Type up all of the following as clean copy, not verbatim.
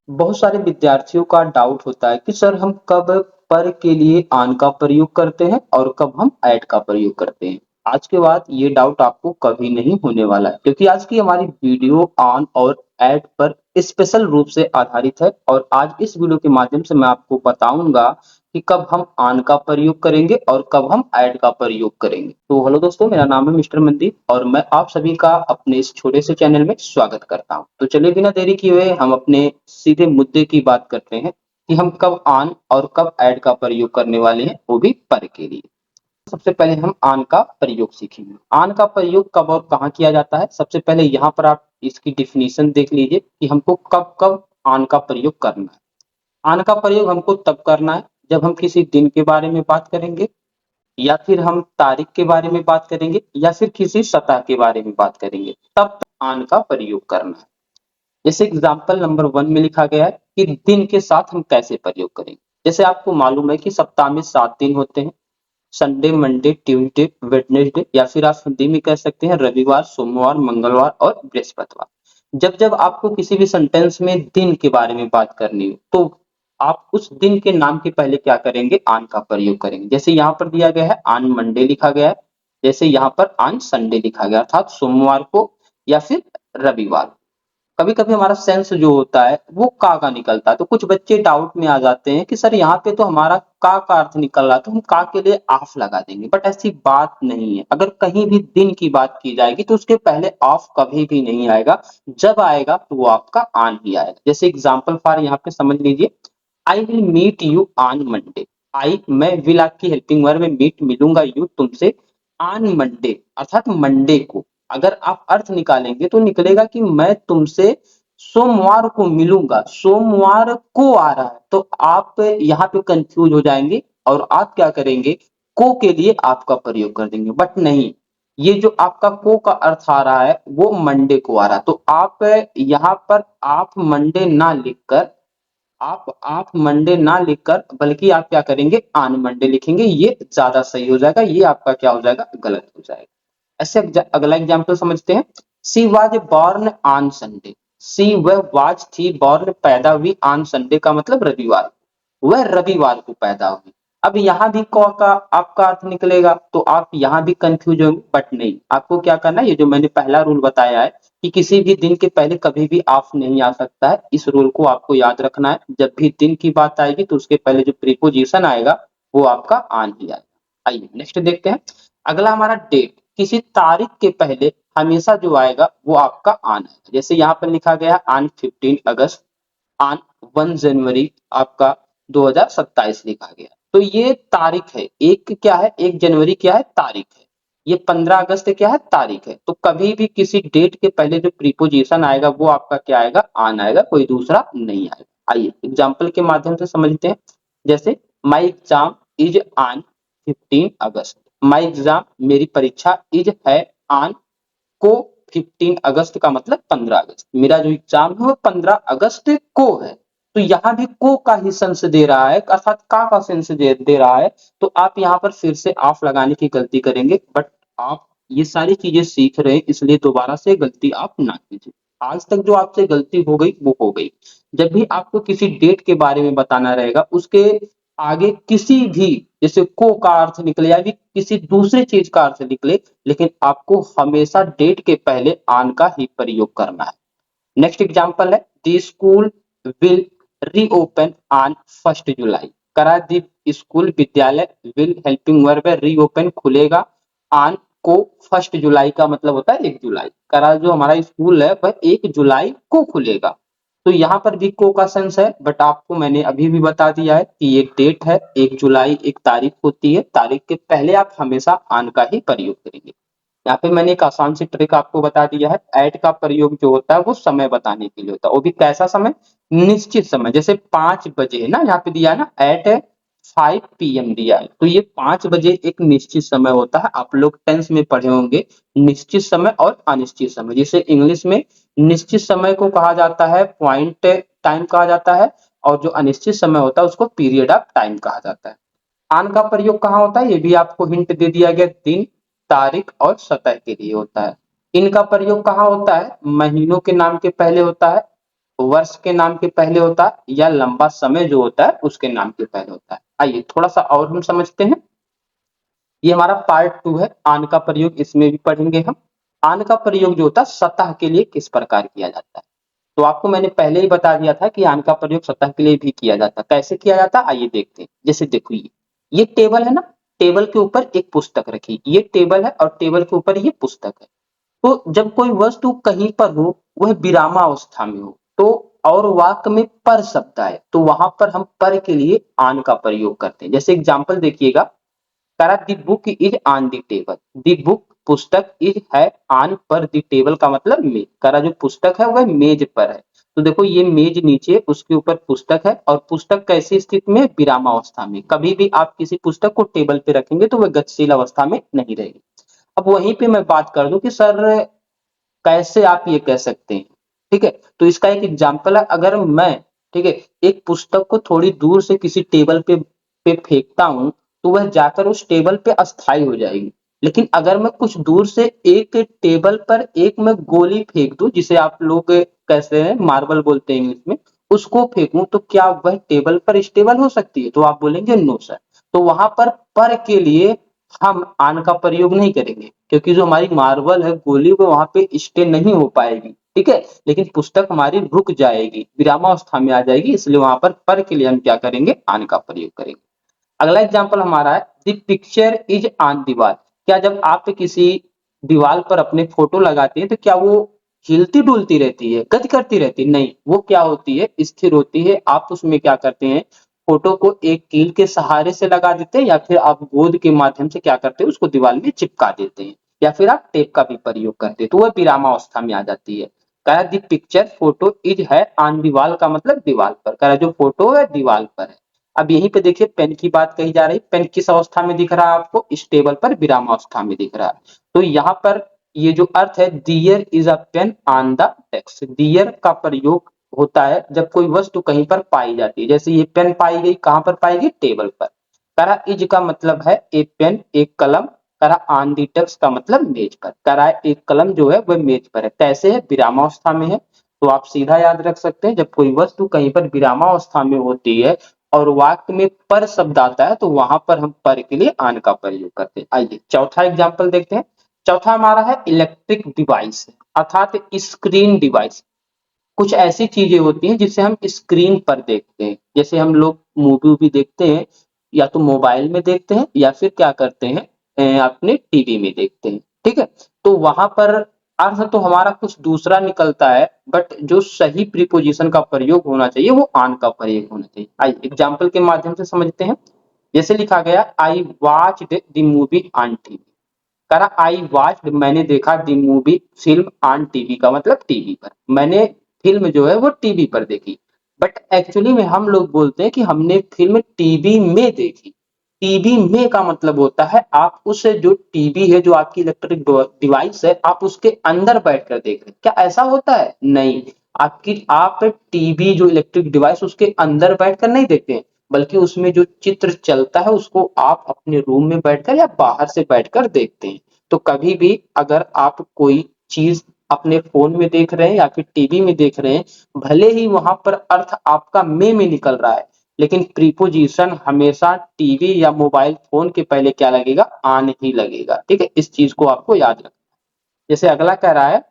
बहुत सारे विद्यार्थियों का डाउट होता है कि सर हम कब पर के लिए ऑन का प्रयोग करते हैं और कब हम ऐड का प्रयोग करते हैं। आज के बाद ये डाउट आपको कभी नहीं होने वाला है क्योंकि आज की हमारी वीडियो ऑन और ऐड पर स्पेशल रूप से आधारित है और आज इस वीडियो के माध्यम से मैं आपको बताऊंगा कि कब हम ऑन का प्रयोग करेंगे और कब हम ऐड का प्रयोग करेंगे। तो हेलो दोस्तों, मेरा नाम है मिस्टर मनदीप और मैं आप सभी का अपने इस छोटे से चैनल में स्वागत करता हूं। तो चलिए बिना देरी किए हुए हम अपने सीधे मुद्दे की बात करते हैं कि हम कब ऑन और कब ऐड का प्रयोग करने वाले हैं, वो भी पर के लिए। सबसे पहले हम ऑन का प्रयोग सीखेंगे। ऑन का प्रयोग कब और कहाँ किया जाता है। सबसे पहले यहाँ पर आप इसकी डिफिनीशन देख लीजिए कि हमको कब कब ऑन का प्रयोग करना है। ऑन का प्रयोग हमको तब करना है जब हम किसी दिन के बारे में बात करेंगे या फिर हम तारीख के बारे में बात करेंगे या फिर किसी सतह के बारे में बात करेंगे, तब ऑन का प्रयोग करना है। जैसे एग्जाम्पल नंबर 1 में लिखा गया है कि दिन के साथ हम कैसे प्रयोग करेंगे। जैसे आपको मालूम है कि सप्ताह में 7 दिन होते हैं, संडे, मंडे, ट्यूसडे, वेडनेसडे या फिर आप हिंदी में कह सकते हैं रविवार, सोमवार, मंगलवार और बृहस्पतिवार। जब जब आपको किसी भी सेंटेंस में दिन के बारे में बात करनी हो तो आप उस दिन के नाम के पहले क्या करेंगे, ऑन का प्रयोग करेंगे। जैसे यहाँ पर दिया गया है ऑन मंडे लिखा गया है, जैसे यहाँ पर ऑन संडे लिखा गया अर्थात सोमवार को या फिर रविवार। कभी कभी हमारा सेंस जो होता है वो का निकलता है, तो कुछ बच्चे डाउट में आ जाते हैं कि सर यहाँ पे तो हमारा का अर्थ निकल रहा है तो हम का के लिए ऑफ लगा देंगे, बट ऐसी बात नहीं है। अगर कहीं भी दिन की बात की जाएगी तो उसके पहले ऑफ कभी भी नहीं आएगा, जब आएगा तो वो आपका ऑन ही आएगा। जैसे एग्जाम्पल फॉर यहाँ पे समझ लीजिए, I will meet you on Monday. I मैं विल आपकी हेल्पिंग वर्ब में, मीट मिलूंगा यू तुमसे ऑन मंडे अर्थात मंडे को। अगर आप अर्थ निकालेंगे तो निकलेगा कि मैं तुमसे सोमवार को मिलूंगा, सोमवार को आ रहा है तो आप यहाँ पे कंफ्यूज हो जाएंगे और आप क्या करेंगे, को के लिए आपका प्रयोग कर देंगे। बट नहीं, ये जो आपका को का अर्थ आ रहा है वो मंडे को आ रहा है, तो आप यहाँ पर आप मंडे ना लिखकर आप मंडे ना लिखकर बल्कि आप क्या करेंगे, ऑन मंडे लिखेंगे, ये ज्यादा सही हो जाएगा। ये आपका क्या हो जाएगा, गलत हो जाएगा। ऐसे अगला एग्जाम्पल समझते हैं। सी वॉज बॉर्न ऑन संडे। सी वह वाज थी, बॉर्न पैदा हुई, ऑन संडे का मतलब रविवार, वह रविवार को पैदा हुई। अब यहाँ भी कौ का आपका अर्थ निकलेगा तो आप यहाँ भी कंफ्यूज होंगे, बट नहीं, आपको क्या करना है, ये जो मैंने पहला रूल बताया है कि किसी भी दिन के पहले कभी भी ऑफ नहीं आ सकता है, इस रूल को आपको याद रखना है। जब भी दिन की बात आएगी तो उसके पहले जो प्रीपोजिशन आएगा वो आपका ऑन ही आएगा। आइए नेक्स्ट देखते हैं। अगला हमारा डेट, किसी तारीख के पहले हमेशा जो आएगा वो आपका ऑन है। जैसे यहाँ पर लिखा गया ऑन 15 अगस्त, ऑन 1 जनवरी आपका 2027 लिखा गया, तो ये तारीख है। एक क्या है, 1 जनवरी क्या है, तारीख है। ये 15 अगस्त क्या है, तारीख है। तो कभी भी किसी डेट के पहले जो प्रीपोजिशन आएगा वो आपका क्या आएगा, ऑन आएगा, कोई दूसरा नहीं आएगा। आइए एग्जाम्पल के माध्यम से समझते हैं। जैसे my exam is on 15 August. My exam मेरी परीक्षा इज है ऑन को 15 अगस्त का मतलब 15 अगस्त, मेरा जो एग्जाम है वो 15 अगस्त को है। तो यहाँ भी को का ही सेंस दे रहा है अर्थात का सेंस दे रहा है, तो आप यहाँ पर फिर से ऑफ लगाने की गलती करेंगे। बट आप ये सारी चीजें सीख रहे हैं इसलिए दोबारा से गलती आप ना कीजिए। आज तक जो आपसे गलती हो गई वो हो गई। जब भी आपको किसी डेट के बारे में बताना रहेगा उसके आगे किसी भी, जैसे को का अर्थ निकले या भी किसी दूसरे चीज का अर्थ निकले, लेकिन आपको हमेशा डेट के पहले ऑन का ही प्रयोग करना है। नेक्स्ट एग्जांपल है, the school will reopen on 1 जुलाई। करा दी स्कूल, विद्यालय, विल हेल्पिंग वर्ब है, रीओपन खुलेगा, ऑन को 1 जुलाई का मतलब होता है 1 जुलाई। करा जो हमारा स्कूल है वह 1 जुलाई को खुलेगा, तो यहाँ पर भी को का सेंस है। बट आपको मैंने अभी भी बता दिया है कि एक डेट है, 1 जुलाई एक तारीख होती है, तारीख के पहले आप हमेशा ऑन का ही प्रयोग करेंगे। यहाँ पे मैंने एक आसान सी ट्रिक आपको बता दिया है। ऐट का प्रयोग जो होता है वो समय बताने के लिए होता है, वो भी कैसा समय, निश्चित समय। जैसे 5 बजे है ना, यहाँ पे दिया है ना एट 5 PM दिया है, तो ये 5 बजे एक निश्चित समय होता है। आप लोग टेंस में पढ़े होंगे निश्चित समय और अनिश्चित समय। जैसे इंग्लिश में निश्चित समय को कहा जाता है पॉइंट टाइम कहा जाता है, और जो अनिश्चित समय होता है उसको पीरियड ऑफ टाइम कहा जाता है। ऑन का प्रयोग कहाँ होता है, ये भी आपको हिंट दे दिया गया, दिन, तारीख और सतह के लिए होता है। इनका प्रयोग कहाँ होता है, महीनों के नाम के पहले होता है, वर्ष के नाम के पहले होता है या लंबा समय जो होता है उसके नाम के पहले होता है। आइए थोड़ा सा और हम समझते हैं। ये हमारा पार्ट 2 है। आन का प्रयोग इसमें भी पढ़ेंगे हम। आन का प्रयोग जो होता है सतह के लिए किस प्रकार किया जाता है। तो आपको मैंने पहले ही बता दिया था कि आन का प्रयोग सतह के लिए भी किया जाता है। कैसे किया जाता है आइए देखते हैं। जैसे देखो ये टेबल है ना, टेबल के ऊपर एक पुस्तक रखी, ये टेबल है और टेबल के ऊपर ये पुस्तक है। तो जब कोई वस्तु कहीं पर हो वह विरामावस्था में हो तो और वाक्य में पर शब्द आए तो वहां पर हम पर के लिए आन का प्रयोग करते हैं। जैसे एग्जांपल देखिएगा, करा दी book is on the table. The book पुस्तक इज है ऑन पर दी टेबल का मतलब मेज। करा जो पुस्तक है वह मेज पर है। तो देखो ये मेज नीचे उसके ऊपर पुस्तक है और पुस्तक कैसी स्थिति में, विरामावस्था में। कभी भी आप किसी पुस्तक को टेबल पे रखेंगे तो वह गतिशील अवस्था में नहीं रहेगी। अब वहीं पे मैं बात कर दूं कि सर कैसे आप ये कह सकते हैं, ठीक है। तो इसका एक एग्जांपल है, अगर मैं, ठीक है, एक पुस्तक को थोड़ी दूर से किसी टेबल पे फेंकता हूं तो वह जाकर उस टेबल पे अस्थायी हो जाएगी। लेकिन अगर मैं कुछ दूर से एक टेबल पर एक मैं गोली फेंक दूं, जिसे आप लोग कैसे हैं मार्बल बोलते हैं इंग्लिश में, उसको फेंकूं तो क्या वह टेबल पर स्टेबल हो सकती है? तो आप बोलेंगे नो सर। तो वहां पर के लिए हम आन का प्रयोग नहीं करेंगे क्योंकि जो हमारी मार्बल है गोली वो वहां पे स्टे नहीं हो पाएगी, ठीक है। लेकिन पुस्तक हमारी रुक जाएगी, विरामावस्था में आ जाएगी, इसलिए वहां पर के लिए हम क्या करेंगे, आन का प्रयोग करेंगे। अगला एग्जाम्पल हमारा है द पिक्चर इज ऑन दीवार। क्या जब आप किसी दीवार पर अपने फोटो लगाते हैं तो क्या वो हिलती डुलती रहती है, गति करती रहती है? नहीं, वो क्या होती है, स्थिर होती है। आप उसमें क्या करते हैं, फोटो को एक कील के सहारे से लगा देते हैं या फिर आप गोंद के माध्यम से क्या करते हैं, उसको दीवार में चिपका देते हैं या फिर आप टेप का भी प्रयोग करते हैं तो वह विरामावस्था में आ जाती है। कह दी पिक्चर फोटो इज है ऑन दीवार का मतलब दीवार पर। कह जो फोटो है दीवार पर है। अब यहीं पे देखिए पेन की बात कही जा रही, पेन किस अवस्था में दिख रहा है आपको, इस टेबल पर विरामावस्था में दिख रहा है। तो यहाँ पर ये जो अर्थ है there is a pen on the desk, there का प्रयोग होता है जब कोई वस्तु कहीं पर पाई जाती है। जैसे ये पेन पाई गई, कहां पर पाई गई, टेबल पर। करा इज का मतलब है ए पेन, एक कलम। करा ऑन दी डेस्क का मतलब मेज पर। करा एक कलम जो है वह मेज पर है, कैसे है, विरामावस्था में है। तो आप सीधा याद रख सकते हैं जब कोई वस्तु कहीं पर विरामावस्था में होती है और वाक्य में पर शब्द आता है तो वहां पर हम पर के लिए आन का प्रयोग करते हैं। आइए चौथा एग्जाम्पल देखते हैं। चौथा हमारा है इलेक्ट्रिक डिवाइस अर्थात स्क्रीन डिवाइस। कुछ ऐसी चीजें होती हैं जिसे हम स्क्रीन पर देखते हैं। जैसे हम लोग मूवी भी देखते हैं या तो मोबाइल में देखते हैं या फिर क्या करते हैं, अपने टीवी में देखते हैं, ठीक है। तो वहां पर अर्थ तो हमारा कुछ दूसरा निकलता है, बट जो सही प्रीपोजिशन का प्रयोग होना चाहिए वो आन का प्रयोग होना चाहिए। आइए एग्जाम्पल के माध्यम से समझते हैं। जैसे लिखा गया I watched the movie on TV. करा आई वॉच्ड मैंने देखा the movie film on TV का मतलब टीवी पर। मैंने फिल्म जो है वो टीवी पर देखी, बट एक्चुअली में हम लोग बोलते हैं कि हमने फिल्म टीवी में देखी। टीवी में का मतलब होता है आप उस जो टीवी है, जो आपकी इलेक्ट्रिक डिवाइस है, आप उसके अंदर बैठकर देख रहे हैं। क्या ऐसा होता है? नहीं। आप टीवी जो इलेक्ट्रिक डिवाइस उसके अंदर बैठकर नहीं देखते हैं, बल्कि उसमें जो चित्र चलता है उसको आप अपने रूम में बैठकर या बाहर से बैठकर देखते हैं। तो कभी भी अगर आप कोई चीज अपने फोन में देख रहे हैं या फिर टीवी में देख रहे हैं, भले ही वहां पर अर्थ आपका में निकल रहा है, लेकिन प्रीपोजिशन हमेशा टीवी या मोबाइल फोन के पहले क्या लगेगा, आन ही लगेगा, ठीक है। इस चीज को आपको याद रखना। जैसे अगला कह रहा है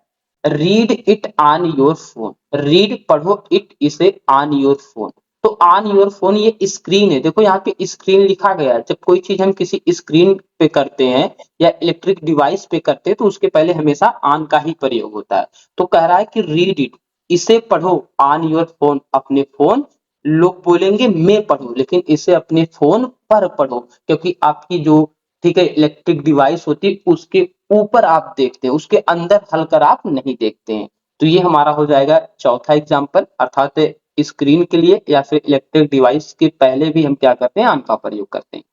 read it on your phone. Read पढ़ो, इट इसे ऑन योर फोन। तो ऑन योर फोन ये स्क्रीन है, देखो यहाँ पे स्क्रीन लिखा गया है। जब कोई चीज हम किसी स्क्रीन पे करते हैं या इलेक्ट्रिक डिवाइस पे करते हैं तो उसके पहले हमेशा ऑन का ही प्रयोग होता है। तो कह रहा है कि रीड इट, इसे पढ़ो ऑन योर फोन, अपने फोन। लोग बोलेंगे मैं पढ़ू, लेकिन इसे अपने फोन पर पढ़ो क्योंकि आपकी जो, ठीक है, इलेक्ट्रिक डिवाइस होती है उसके ऊपर आप देखते हैं, उसके अंदर हलकर आप नहीं देखते हैं। तो ये हमारा हो जाएगा चौथा एग्जाम्पल, अर्थात स्क्रीन के लिए या फिर इलेक्ट्रिक डिवाइस के पहले भी हम क्या करते हैं, आन का प्रयोग करते हैं।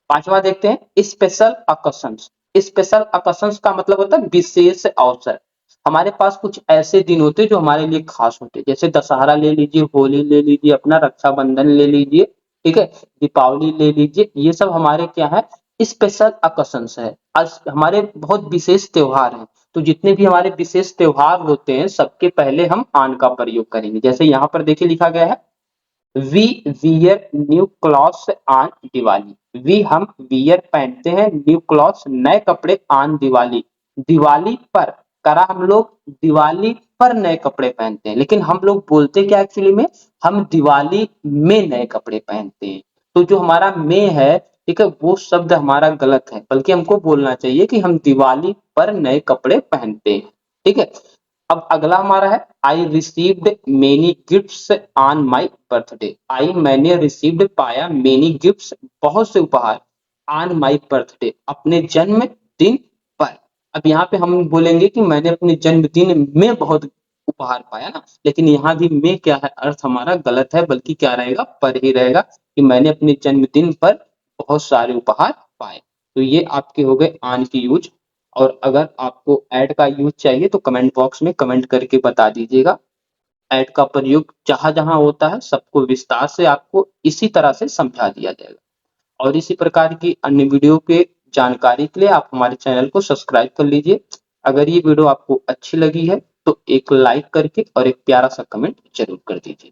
पांचवा देखते हैं स्पेशल अकेशंस। स्पेशल अकेशंस का मतलब होता है विशेष अवसर। हमारे पास कुछ ऐसे दिन होते हैं जो हमारे लिए खास होते हैं, जैसे दशहरा ले लीजिए, होली ले लीजिए, अपना रक्षाबंधन ले लीजिए, ठीक है, दीपावली ले लीजिए। ये सब हमारे क्या है, स्पेशल अकेशंस है, हमारे बहुत विशेष त्योहार हैं। तो जितने भी हमारे विशेष त्योहार होते हैं सबके पहले हम आन का प्रयोग करेंगे। जैसे यहाँ पर देखिए लिखा गया है we wear new clothes on Diwali. We हम वियर पहनते हैं, न्यू क्लॉथ्स नए कपड़े ऑन दिवाली, दिवाली पर। करा हम लोग दिवाली पर नए कपड़े पहनते हैं, लेकिन हम लोग बोलते क्या एक्चुअली में, हम दिवाली में नए कपड़े पहनते हैं। तो जो हमारा में है, ठीक है, वो शब्द हमारा गलत है, बल्कि हमको बोलना चाहिए कि हम दिवाली पर नए कपड़े पहनते हैं। ठीक है। अब अगला हमारा है I received many gifts on my birthday. I मैंने रिसीव्ड पाया मेनी गिफ्ट्स बहुत से उपहार ऑन माई बर्थडे अपने जन्मदिन पर। अब यहाँ पे हम बोलेंगे कि मैंने अपने जन्मदिन में बहुत उपहार पाया ना, लेकिन यहाँ भी में क्या है, अर्थ हमारा गलत है, बल्कि क्या रहेगा, पर ही रहेगा कि मैंने अपने जन्मदिन पर बहुत सारे उपहार पाए। तो ये आपके हो गए आन की यूज। और अगर आपको ऐड का यूज चाहिए तो कमेंट बॉक्स में कमेंट करके बता दीजिएगा। ऐड का प्रयोग जहां जहां होता है सबको विस्तार से आपको इसी तरह से समझा दिया जाएगा। और इसी प्रकार की अन्य वीडियो के जानकारी के लिए आप हमारे चैनल को सब्सक्राइब कर लीजिए। अगर ये वीडियो आपको अच्छी लगी है तो एक लाइक करके और एक प्यारा सा कमेंट जरूर कर दीजिए।